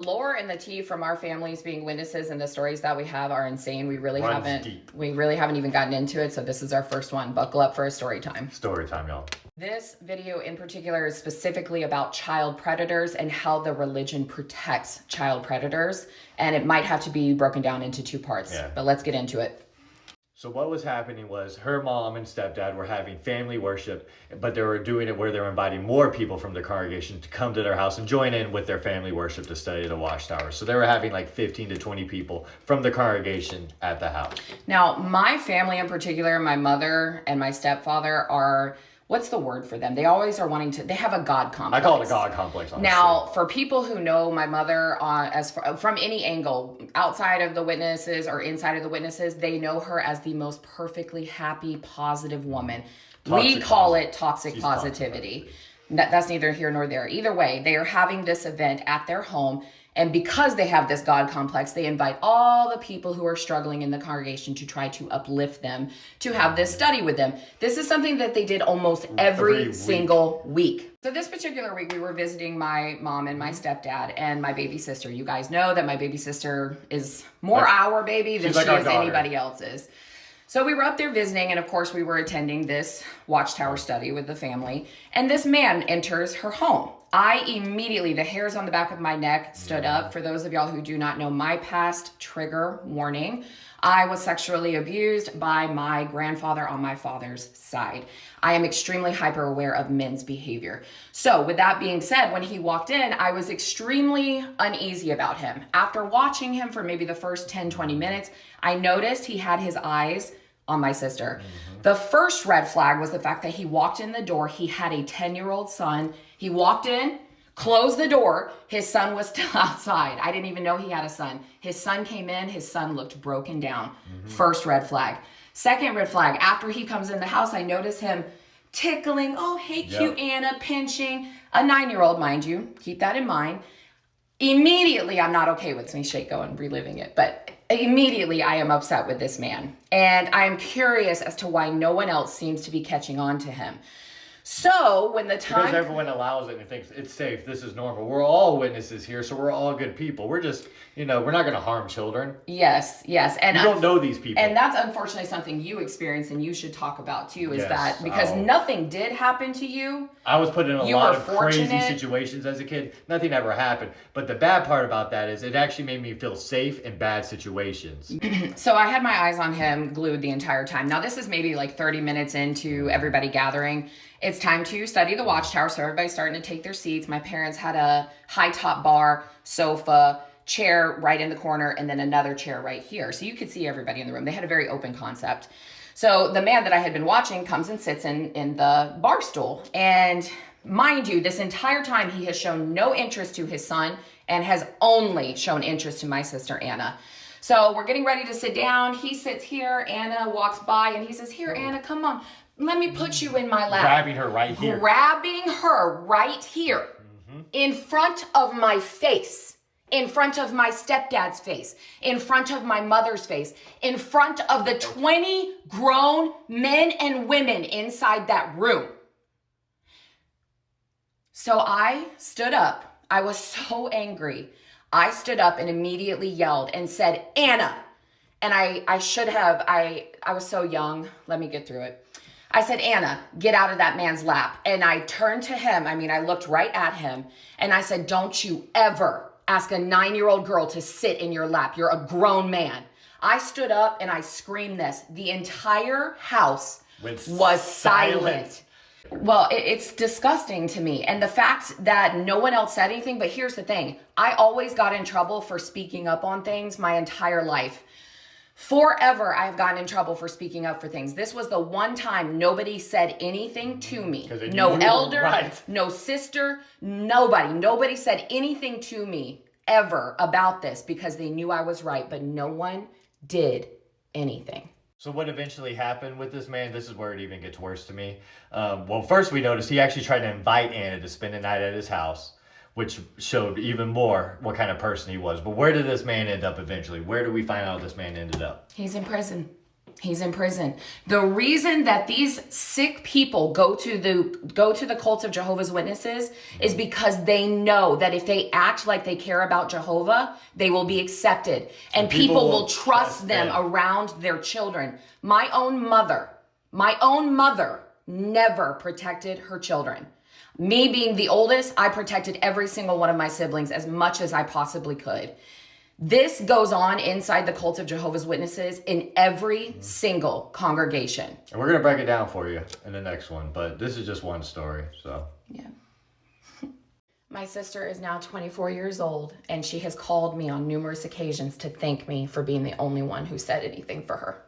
Lore and the tea from our families being witnesses and the stories that we have are insane. We really haven't even gotten into it. So this is our first one. Buckle up for a story time. Story time, y'all. This video in particular is specifically about child predators and how the religion protects child predators. And it might have to be broken down into two parts, but let's get into it. So what was happening was her mom and stepdad were having family worship, but they were doing it where they were inviting more people from the congregation to come to their house and join in with their family worship to study the Watchtower. So they were having like 15 to 20 people from the congregation at the house. Now, my family in particular, my mother and my stepfather are... what's the word for them? They always are wanting to, they have a God complex. I call it a God complex, honestly. Now, for people who know my mother from any angle, outside of the witnesses or inside of the witnesses, they know her as the most perfectly happy, positive woman. We call it toxic positivity. That's neither here nor there. Either way, they are having this event at their home. And because they have this God complex, they invite all the people who are struggling in the congregation to try to uplift them, to have this study with them. This is something that they did almost every single week. So this particular week, we were visiting my mom and my stepdad and my baby sister. You guys know that my baby sister is more our baby than she is anybody else's. So we were up there visiting, and of course we were attending this Watchtower study with the family. And this man enters her home. I immediately, the hairs on the back of my neck stood up. For those of y'all who do not know my past, trigger warning. I was sexually abused by my grandfather on my father's side. I am extremely hyper aware of men's behavior. So with that being said, when he walked in, I was extremely uneasy about him. After watching him for maybe the first 10, 20 minutes, I noticed he had his eyes on my sister. The first red flag was the fact that he walked in the door. He had a 10-year-old son. He walked in, closed the door. His son was still outside. I didn't even know he had a son. His son came in. His son looked broken down. First red flag. Second red flag, after he comes in the house, I notice him tickling. Oh, hey, cute Anna, pinching. A 9-year-old, mind you. Keep that in mind. Immediately, I'm not okay with me and reliving it, but immediately I am upset with this man. And I am curious as to why no one else seems to be catching on to him. So when the time... because everyone allows it and thinks it's safe, this is normal. We're all witnesses here, so we're all good people. We're just, we're not going to harm children. Yes. And you don't know these people. And that's unfortunately something you experienced and you should talk about too, is that because nothing did happen to you. I was put in a lot of crazy situations as a kid. Nothing ever happened. But the bad part about that is it actually made me feel safe in bad situations. So I had my eyes on him glued the entire time. Now this is maybe like 30 minutes into everybody gathering. It's time to study the Watchtower, so everybody's starting to take their seats. My parents had a high top bar, sofa, chair right in the corner, and then another chair right here. So you could see everybody in the room. They had a very open concept. So the man that I had been watching comes and sits in the bar stool. And mind you, this entire time he has shown no interest to his son and has only shown interest to my sister, Anna. So we're getting ready to sit down. He sits here. Anna walks by and he says, "Here, Anna, come on. Let me put you in my lap." Grabbing her right here. In front of my face, in front of my stepdad's face, in front of my mother's face, in front of the 20 grown men and women inside that room. So I stood up. I was so angry. I stood up and immediately yelled and said, "Anna." And I was so young. Let me get through it. I said, "Anna, get out of that man's lap." And I turned to him. I looked right at him and I said, "Don't you ever ask a 9-year-old girl to sit in your lap. You're a grown man." I stood up and I screamed this. The entire house was silent. Well, it's disgusting to me. And the fact that no one else said anything, but here's the thing. I always got in trouble for speaking up on things my entire life. Forever, I have gotten in trouble for speaking up for things. This was the one time nobody said anything to me. No elder, no sister, nobody. Nobody said anything to me ever about this because they knew I was right, but no one did anything. So what eventually happened with this man, this is where it even gets worse to me. Well, first we noticed he actually tried to invite Anna to spend the night at his house, which showed even more what kind of person he was. But where did this man end up eventually? Where do we find out this man ended up? He's in prison. He's in prison. The reason that these sick people go to the cults of Jehovah's Witnesses is because they know that if they act like they care about Jehovah, they will be accepted, and people will trust them around their children. My own mother never protected her children. Me being the oldest, I protected every single one of my siblings as much as I possibly could. This goes on inside the cult of Jehovah's Witnesses in every single congregation. And we're going to break it down for you in the next one, but this is just one story, so. Yeah. My sister is now 24 years old, and she has called me on numerous occasions to thank me for being the only one who said anything for her.